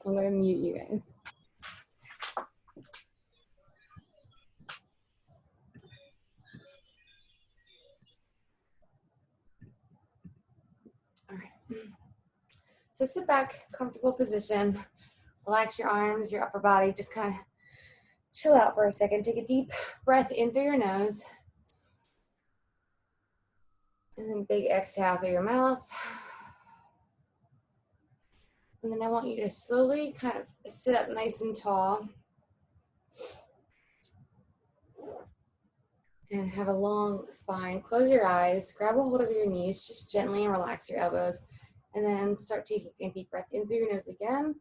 I'm going to mute you guys. All right. So sit back, comfortable position. Relax your arms, your upper body. Just kind of chill out for a second. Take a deep breath in through your nose. And then big exhale through your mouth. And then I want you to slowly kind of sit up nice and tall. And have a long spine. Close your eyes, grab a hold of your knees, just gently and relax your elbows. And then start taking a deep breath in through your nose again.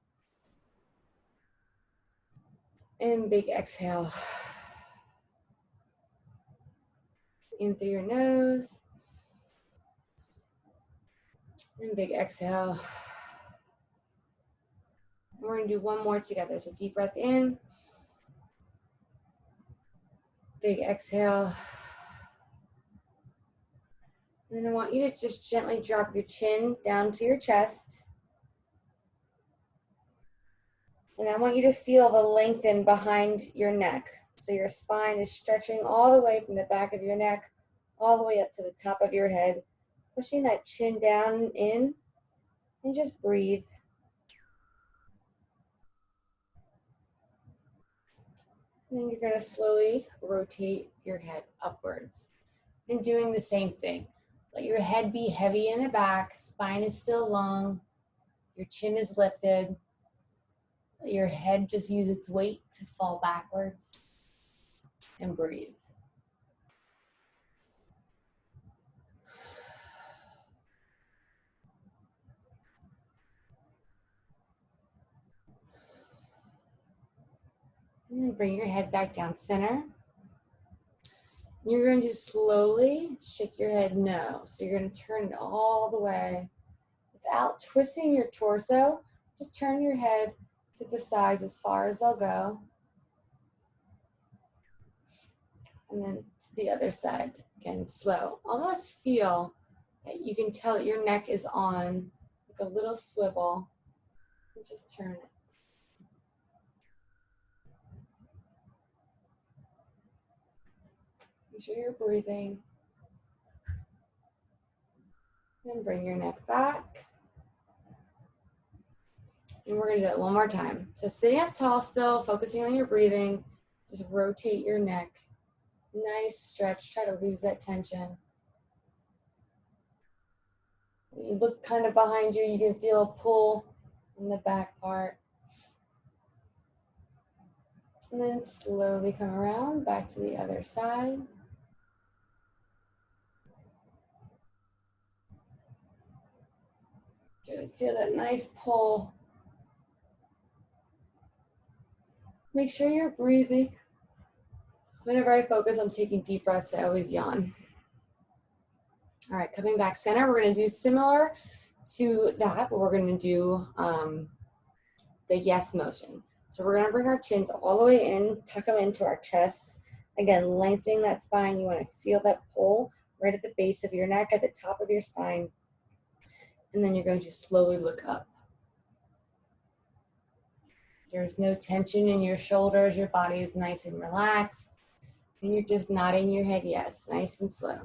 And big exhale. In through your nose. And big exhale. And we're going to do one more together. So deep breath in. Big exhale. And then I want you to just gently drop your chin down to your chest. And I want you to feel the lengthen behind your neck. So your spine is stretching all the way from the back of your neck, all the way up to the top of your head. Pushing that chin down in, and just breathe. And then you're going to slowly rotate your head upwards. And doing the same thing. Let your head be heavy in the back, spine is still long, your chin is lifted. Let your head just use its weight to fall backwards. And breathe. And then bring your head back down center. You're going to slowly shake your head no. So you're going to turn it all the way. Without twisting your torso, just turn your head to the sides as far as they'll go. And then to the other side, again, slow. Almost feel that you can tell that your neck is on like a little swivel. And just turn it. Make sure you're breathing. And bring your neck back. And we're going to do that one more time. So sitting up tall still, focusing on your breathing. Just rotate your neck. Nice stretch. Try to lose that tension. When you look kind of behind you, you can feel a pull in the back part. And then slowly come around back to the other side. Good. Feel that nice pull. Make sure you're breathing. Whenever I focus on taking deep breaths, I always yawn. All right, coming back center, we're going to do similar to that, but we're going to do the yes motion. So we're going to bring our chins all the way in, tuck them into our chest. Again, lengthening that spine. You want to feel that pull right at the base of your neck, at the top of your spine. And then you're going to slowly look up. There's no tension in your shoulders. Your body is nice and relaxed. And you're just nodding your head yes, nice and slow.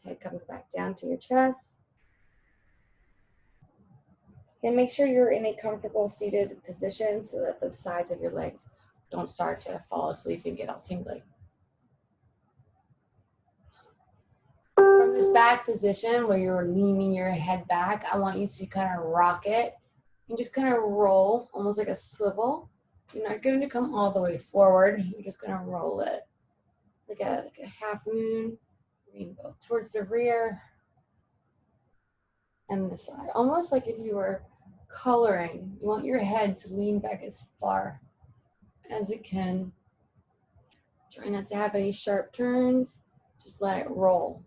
Head comes back down to your chest. And make sure you're in a comfortable seated position so that the sides of your legs don't start to fall asleep and get all tingly. From this back position where you're leaning your head back, I want you to kind of rock it and just kind of roll, almost like a swivel. You're not going to come all the way forward. You're just going to roll it like a half moon, rainbow, towards the rear and the side. Almost like if you were coloring. You want your head to lean back as far as it can. Try not to have any sharp turns. Just let it roll.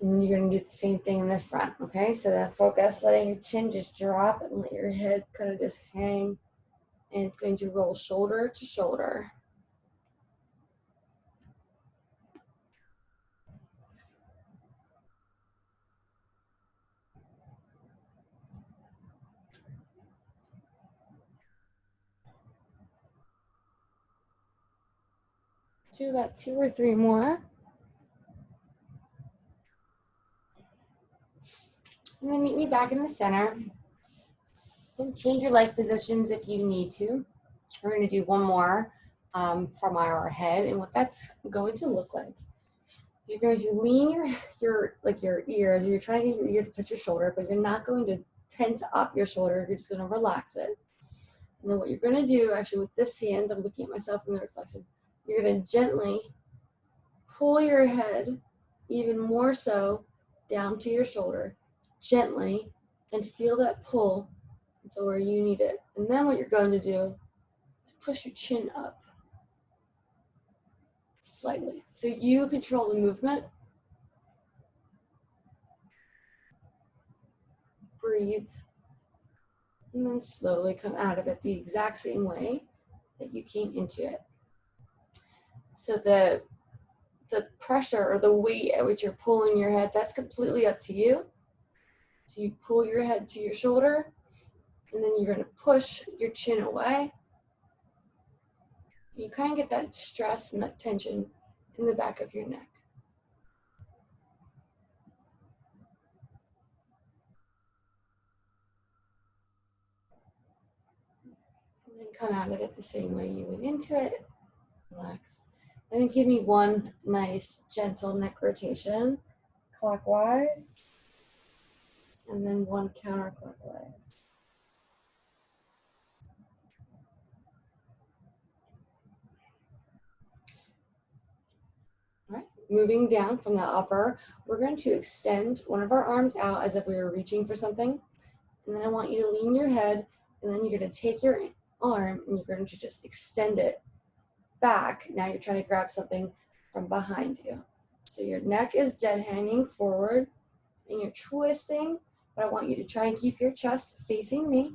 And then you're going to do the same thing in the front, okay? So then focus, letting your chin just drop and let your head kind of just hang. And it's going to roll shoulder to shoulder. Do about 2 or 3 more. And then meet me back in the center. And change your leg positions if you need to. We're going to do one more from our head, and what that's going to look like. You're going to lean your ears. You're trying to get your ear to touch your shoulder, but you're not going to tense up your shoulder. You're just going to relax it. And then what you're going to do, actually, with this hand, I'm looking at myself in the reflection. You're going to gently pull your head even more so down to your shoulder, gently, and feel that pull until where you need it. And then what you're going to do is push your chin up slightly. So you control the movement. Breathe. And then slowly come out of it the exact same way that you came into it. So the pressure or the weight at which you're pulling your head, that's completely up to you. So you pull your head to your shoulder, and then you're going to push your chin away. You kind of get that stress and that tension in the back of your neck. And then come out of it the same way you went into it. Relax. And then give me one nice gentle neck rotation, clockwise, and then one counterclockwise. All right, moving down from the upper, we're going to extend one of our arms out as if we were reaching for something. And then I want you to lean your head, and then you're going to take your arm and you're going to just extend it back. Now you're trying to grab something from behind you. So your neck is dead hanging forward and you're twisting, but I want you to try and keep your chest facing me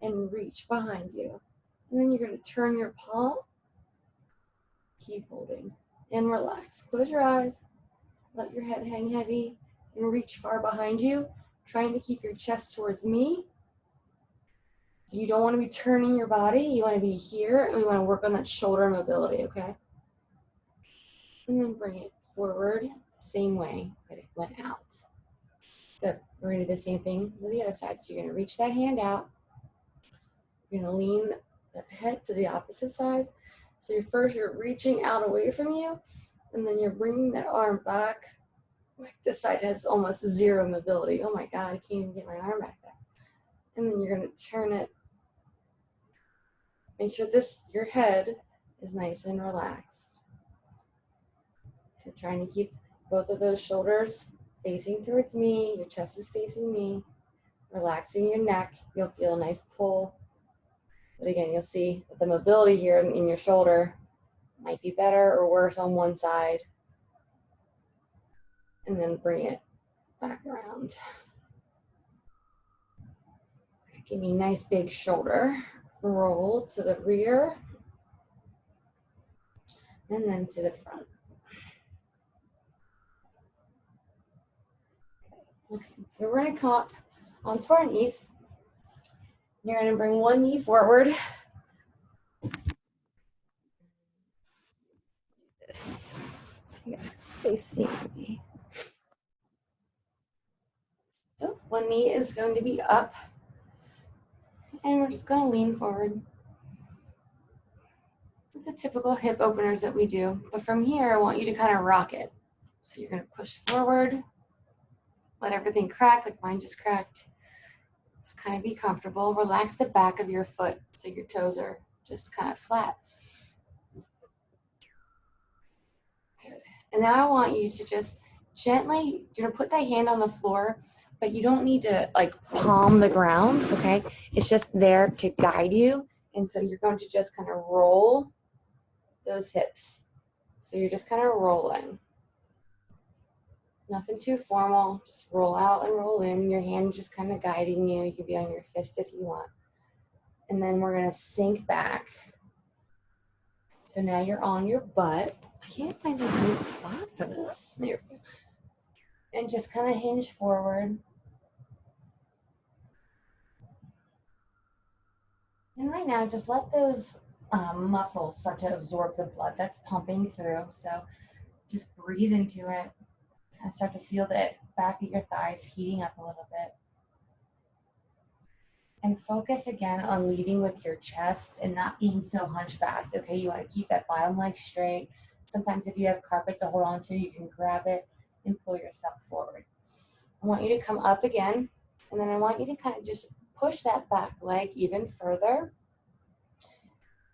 and reach behind you. And then you're going to turn your palm, keep holding, and relax. Close your eyes, let your head hang heavy, and reach far behind you, trying to keep your chest towards me. So you don't want to be turning your body, you want to be here, and we want to work on that shoulder mobility, okay? And then bring it forward the same way that it went out. Good. We're going to do the same thing for the other side. So you're going to reach that hand out. You're going to lean the head to the opposite side. So you're reaching out away from you, and then you're bringing that arm back. Like this side has almost zero mobility. Oh my God, I can't even get my arm back there. And then you're going to turn it. Make sure your head is nice and relaxed. You're trying to keep both of those shoulders facing towards me. Your chest is facing me. Relaxing your neck. You'll feel a nice pull. But again, you'll see that the mobility here in your shoulder might be better or worse on one side. And then bring it back around. Give me a nice big shoulder roll to the rear and then to the front. Okay, so we're going to come up onto our knees. You're going to bring one knee forward. This. So you guys can stay seeing me. So one knee is going to be up. And we're just going to lean forward. With the typical hip openers that we do. But from here, I want you to kind of rock it. So you're going to push forward. Let everything crack like mine just cracked. Just kind of be comfortable. Relax the back of your foot so your toes are just kind of flat. Good. And now I want you to just gently, you're gonna put that hand on the floor, but you don't need to like palm the ground, okay? It's just there to guide you. And so you're going to just kind of roll those hips. So you're just kind of rolling. Nothing too formal, just roll out and roll in. Your hand just kind of guiding you. You can be on your fist if you want. And then we're gonna sink back. So now you're on your butt. I can't find a good spot for this. There we go. And just kind of hinge forward. And right now, just let those muscles start to absorb the blood that's pumping through. So just breathe into it. Kind of start to feel the back of your thighs heating up a little bit. And focus again on leading with your chest and not being so hunchbacked. Okay, you want to keep that bottom leg straight. Sometimes if you have carpet to hold on to, you can grab it and pull yourself forward. I want you to come up again, and then I want you to kind of just push that back leg even further.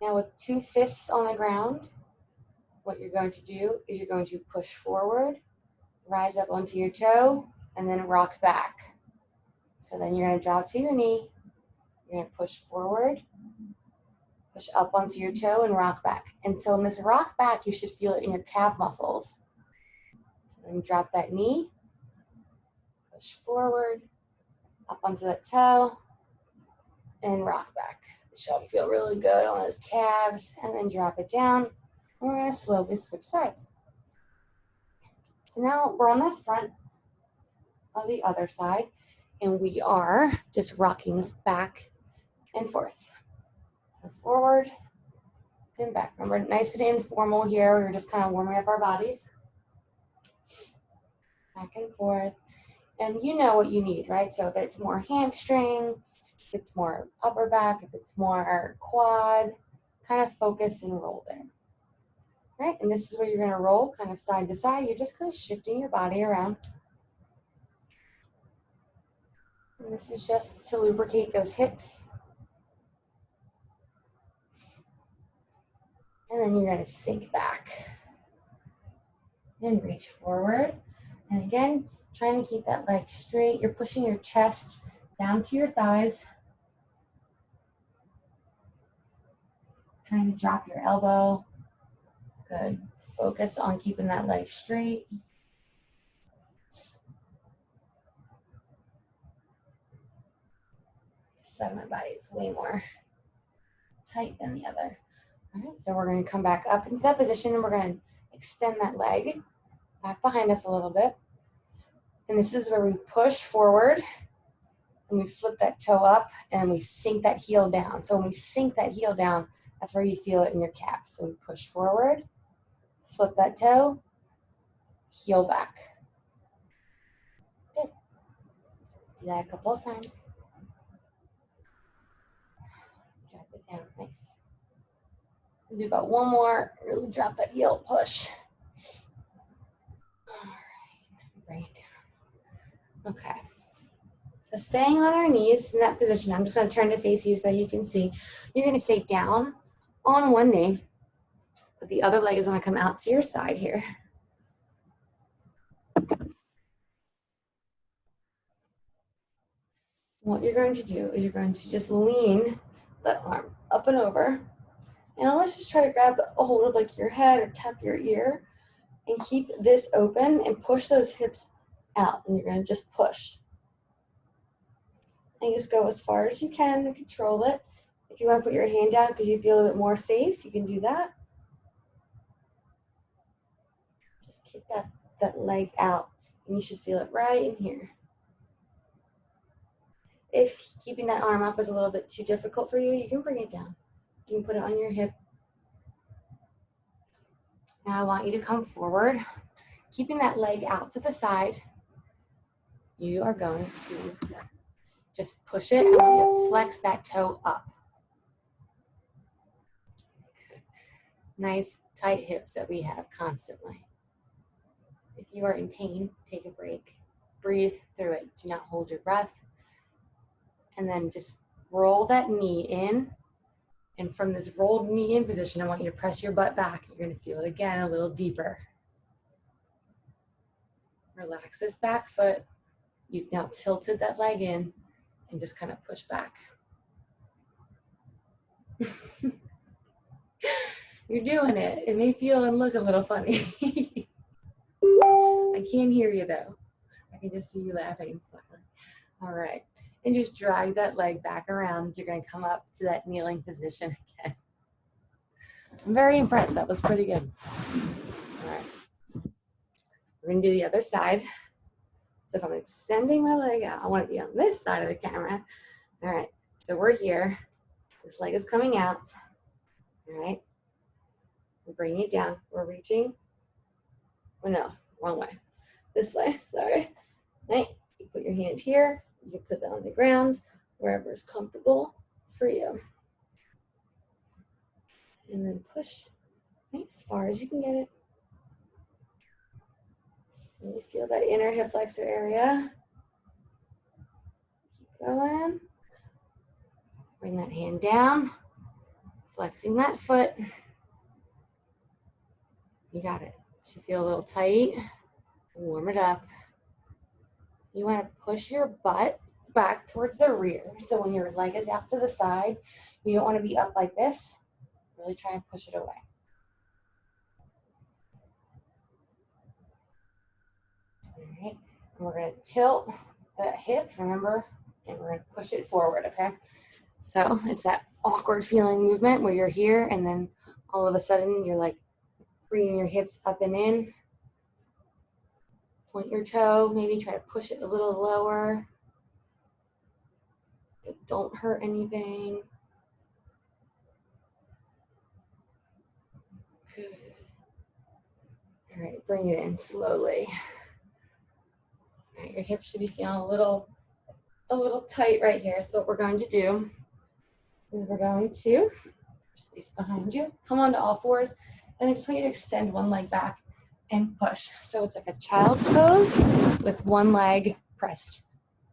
Now with 2 fists on the ground, what you're going to do is you're going to push forward, rise up onto your toe, and then rock back. So then you're going to drop to your knee. You're going to push forward, push up onto your toe, and rock back. And so in this rock back, you should feel it in your calf muscles. So then drop that knee, push forward, up onto that toe, and rock back. It should feel really good on those calves, and then drop it down. And we're going to slowly switch sides. So now we're on the front of the other side, and we are just rocking back and forth. So forward and back. Remember, nice and informal here. We're just kind of warming up our bodies. Back and forth. And you know what you need, right? So if it's more hamstring, if it's more upper back, if it's more quad, kind of focus and roll there. Right? And this is where you're going to roll kind of side to side. You're just kind of shifting your body around. And this is just to lubricate those hips. And then you're going to sink back and reach forward. And again, trying to keep that leg straight. You're pushing your chest down to your thighs. Trying to drop your elbow. Good. Focus on keeping that leg straight. This side of my body is way more tight than the other. All right, so we're going to come back up into that position, and we're going to extend that leg back behind us a little bit. And this is where we push forward, and we flip that toe up, and we sink that heel down. So when we sink that heel down, that's where you feel it in your calf. So we push forward, flip that toe, heel back. Good. Do that a couple of times. Drop it down, nice. We'll do about one more, really drop that heel, push. All right, bring it down. Okay. So staying on our knees in that position, I'm just going to turn to face you so you can see. You're going to stay down on one knee, but the other leg is going to come out to your side here. What you're going to do is you're going to just lean that arm up and over, and almost just try to grab a hold of like your head or tap your ear, and keep this open and push those hips out. And you're going to just push. And just go as far as you can to control it. If you want to put your hand down because you feel a bit more safe, you can do that. Just kick that leg out, and you should feel it right in here. If keeping that arm up is a little bit too difficult for you, you can bring it down. You can put it on your hip. Now I want you to come forward, keeping that leg out to the side. You are going to just push it. I want you to flex that toe up. Nice tight hips that we have constantly. If you are in pain, take a break. Breathe through it. Do not hold your breath. And then just roll that knee in. And from this rolled knee in position, I want you to press your butt back. You're going to feel it again a little deeper. Relax this back foot. You've now tilted that leg in and just kind of push back. You're doing it. It may feel and look a little funny. I can't hear you though. I can just see you laughing and smiling. All right. And just drag that leg back around. You're going to come up to that kneeling position again. I'm very impressed. That was pretty good. All right. We're going to do the other side. So if I'm extending my leg out, I want to be on this side of the camera. All right. So we're here. This leg is coming out. All right. We're bringing it down. We're reaching. Oh no, wrong way. This way, sorry. Right. You put your hand here. You can put it on the ground, wherever is comfortable for you. And then push right as far as you can get it. Really feel that inner hip flexor area. Keep going. Bring that hand down, flexing that foot. You got it. Should feel a little tight. Warm it up. You want to push your butt back towards the rear. So when your leg is out to the side, you don't want to be up like this. Really try and push it away. All right. And we're going to tilt that hip, remember, and we're going to push it forward, okay? So it's that awkward feeling movement where you're here and then all of a sudden you're like bringing your hips up and in. Point your toe, maybe try to push it a little lower. Don't hurt anything. Good. All right, bring it in slowly. All right, your hips should be feeling a little tight right here. So what we're going to do is we're going to, space behind you, come onto all fours, and I just want you to extend one leg back and push. So it's like a child's pose with one leg pressed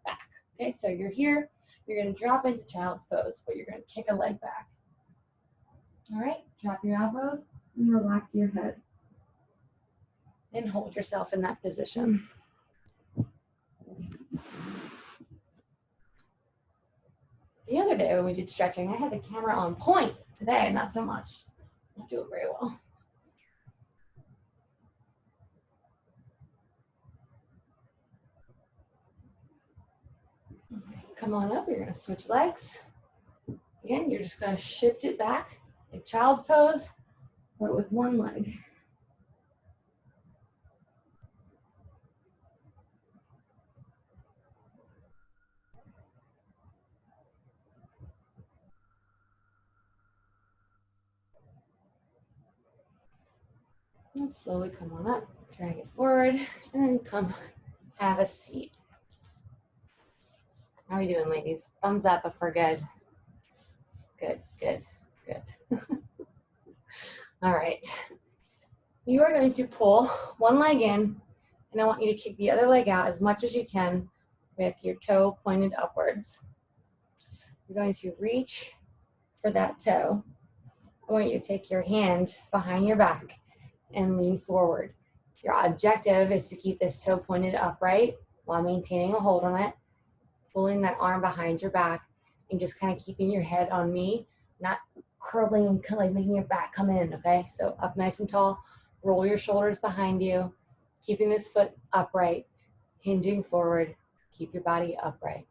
back. Okay, so you're here, you're gonna drop into child's pose, but you're gonna kick a leg back. All right, drop your elbows and relax your head. And hold yourself in that position. The other day when we did stretching, I had the camera on point. Today, not so much. Not doing very well. Come on up, you're gonna switch legs. Again, you're just gonna shift it back, like child's pose, but with one leg. And slowly come on up, drag it forward, and then come have a seat. How are we doing, ladies? Thumbs up if we're good. Good, good, good. All right. You are going to pull one leg in, and I want you to kick the other leg out as much as you can with your toe pointed upwards. You're going to reach for that toe. I want you to take your hand behind your back and lean forward. Your objective is to keep this toe pointed upright while maintaining a hold on it, pulling that arm behind your back, and just kind of keeping your head on me, not curling and kind of like making your back come in, okay? So up nice and tall, roll your shoulders behind you, keeping this foot upright, hinging forward, keep your body upright.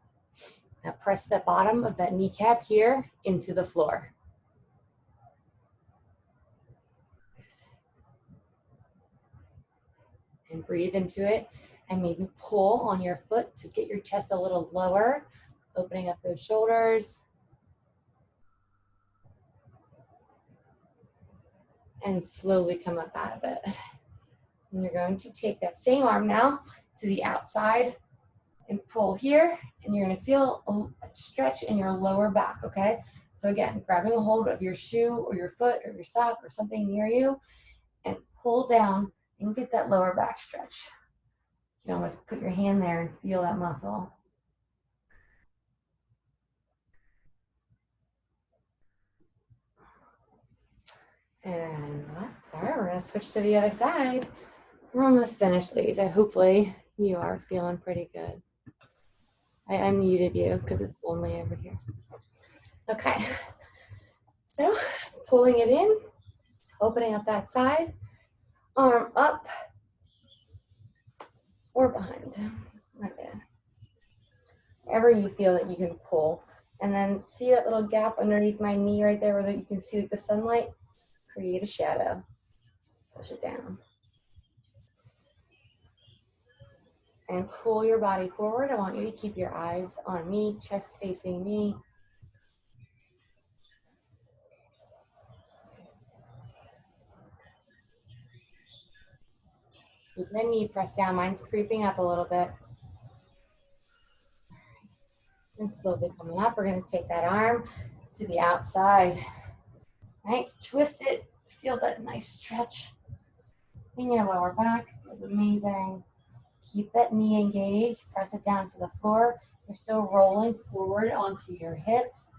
Now press the bottom of that kneecap here into the floor. And breathe into it and maybe pull on your foot to get your chest a little lower, opening up those shoulders. And slowly come up out of it. And you're going to take that same arm now to the outside and pull here, and you're going to feel a stretch in your lower back, okay? So again, grabbing a hold of your shoe or your foot or your sock or something near you and pull down and get that lower back stretch. You can almost put your hand there and feel that muscle. And that's all right, we're gonna switch to the other side. We're almost finished, ladies. Hopefully you are feeling pretty good. I unmuted you because it's lonely over here. Okay, so pulling it in, opening up that side, arm up or behind, like that. Wherever you feel that you can pull. And then see that little gap underneath my knee right there where you can see the sunlight? Create a shadow. Push it down. And pull your body forward. I want you to keep your eyes on me, chest facing me. Then knee press down. Mine's creeping up a little bit. And slowly coming up, we're going to take that arm to the outside. Right? Twist it. Feel that nice stretch in your lower back. It's amazing. Keep that knee engaged. Press it down to the floor. You're still rolling forward onto your hips.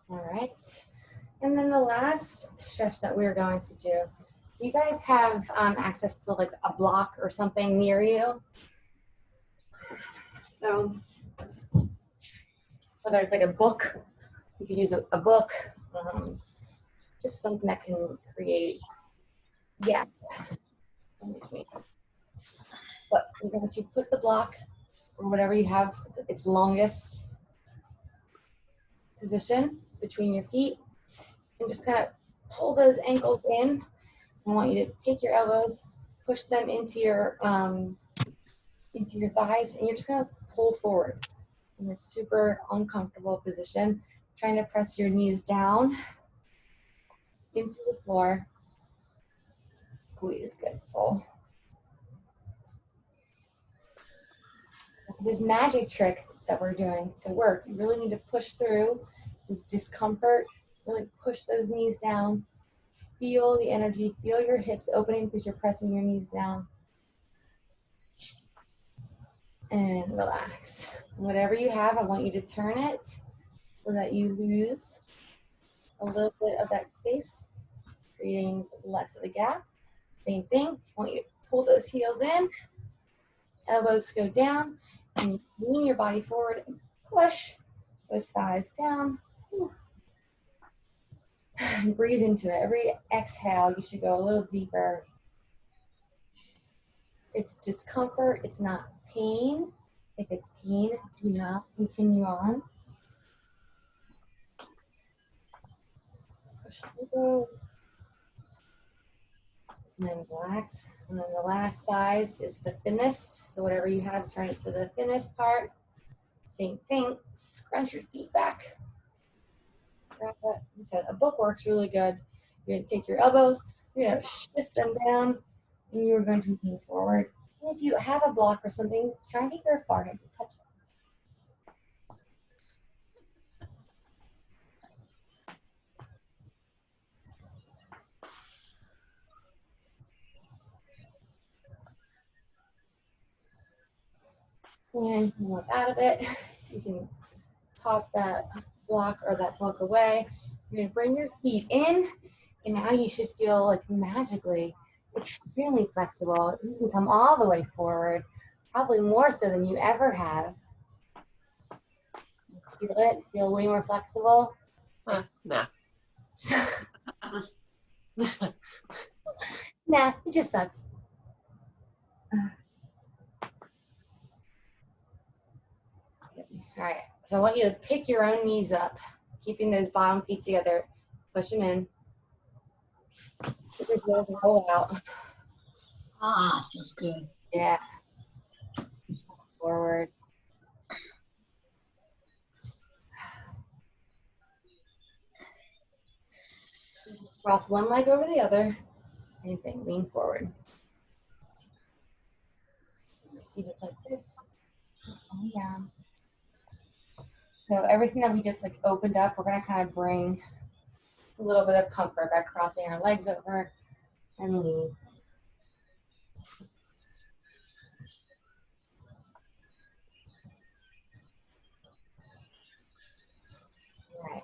All right. And then the last stretch that we're going to do, you guys have access to like a block or something near you? So whether it's like a book, you could use a book, just something that can create gap. But you're going to put the block or whatever you have, its longest position between your feet, and just kind of pull those ankles in. I want you to take your elbows, push them into your thighs, and you're just going to pull forward in this super uncomfortable position, trying to press your knees down into the floor. Squeeze, good, pull. This magic trick that we're doing to work, you really need to push through this discomfort, really push those knees down, feel the energy, feel your hips opening because you're pressing your knees down. And relax. Whatever you have, I want you to turn it so that you lose a little bit of that space, creating less of a gap. Same thing, I want you to pull those heels in, elbows go down, and you lean your body forward and push those thighs down. And breathe into it. Every exhale, you should go a little deeper. It's discomfort, it's not pain. If it's pain, do not continue on. Push through. And then relax. And then the last size is the thinnest. So whatever you have, turn it to the thinnest part. Same thing. Scrunch your feet back. Grab it. Like I said, a book works really good. You're going to take your elbows, you're going to shift them down, and you're going to lean forward. And if you have a block or something, try and get your forehead to touch it. And move out of it. You can toss that block or that book away. You're going to bring your feet in, and now you should feel like magically extremely flexible. You can come all the way forward, probably more so than you ever have. Let's feel it. Feel way more flexible. No. Nah, it just sucks. All right, so I want you to pick your own knees up, keeping those bottom feet together. Push them in. Let your heels roll out. Ah, feels good. Yeah. Forward. Cross one leg over the other. Same thing, lean forward. You're seated like this. Just calm down. So everything that we just like opened up, we're gonna kind of bring a little bit of comfort by crossing our legs over and lean. All right.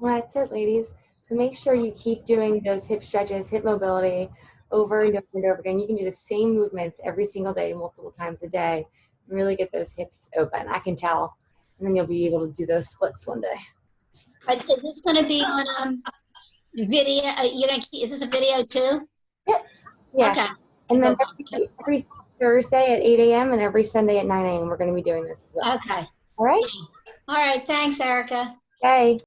Well, that's it, ladies. So make sure you keep doing those hip stretches, hip mobility over and over and over again. You can do the same movements every single day, multiple times a day, and really get those hips open. I can tell. And then you'll be able to do those splits one day. Is this going to be on video? Is this a video too? Yep. Yeah. Okay. And then every Thursday at 8 a.m. and every Sunday at 9 a.m. we're going to be doing this as well. Okay. All right? All right. Thanks, Erica. Okay.